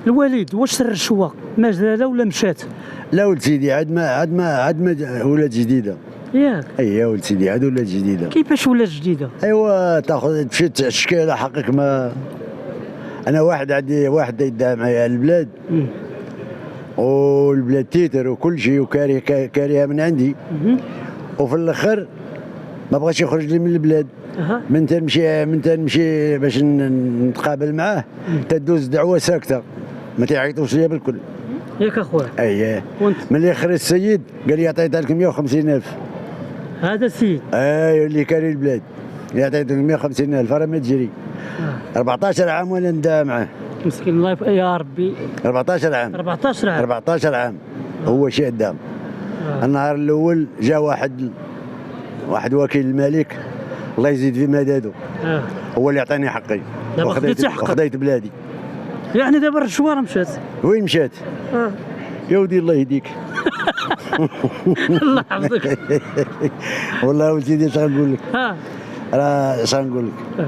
الوالد واش سر الرشوه مازال ولا مشات؟ لا ولد سيدي عاد ما ولات جديده. ياك اي ولد سيدي عاد ولات جديده. كيفاش ولات جديده؟ ايوا تاخذ تمشي تشكي على حقك. ما انا عندي واحد يدعي معايا البلاد والبلاد تيتر وكل شيء وكاريها من عندي، وفي الاخر ما بغاش يخرج لي من البلاد. من تنمشي باش نتقابل معاه تدوز دعوه ساكته ما تعيطوش ليا بالكل. ياك اخويا. اييه. وانت ملي خرج السيد قال لي عطيتها لك 150,000. هذا السيد ايوا اللي كاري البلاد اللي عطيته 150,000 راه ما تجري. 14 عام وانا ندعى معاه. مسكين الله يا ربي. 14 عام. 14 عام. 14 عام هو شادام. النهار الاول جا واحد وكيل الملك الله يزيد في مدده، هو اللي عطاني حقي وخذيت بلادي. يعني دابا الرشوه راه مشات. وين مشات؟ يا ودي الله يهديك. الله يحفظك. والله ولدي اش غنقول لك؟ راه اش غنقول لك؟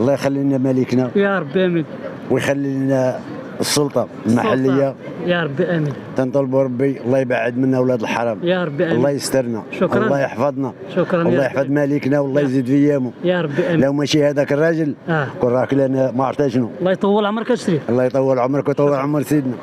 الله يخلي لنا ملكنا يا ربي امين، ويخلي لنا السلطه المحليه يا ربي امين. تنطلبوا ربي الله يبعد منا اولاد الحرام يا ربي امين. الله يسترنا. شكرا. الله يحفظنا. شكرا. الله يحفظ مالكنا والله يزيد في ايامه. يا ربي امين. لو ماشي هذاك الراجل كون راك لنا ما عرفت شنو. الله يطول عمرك اشري. الله يطول عمرك ويطول عمر سيدنا.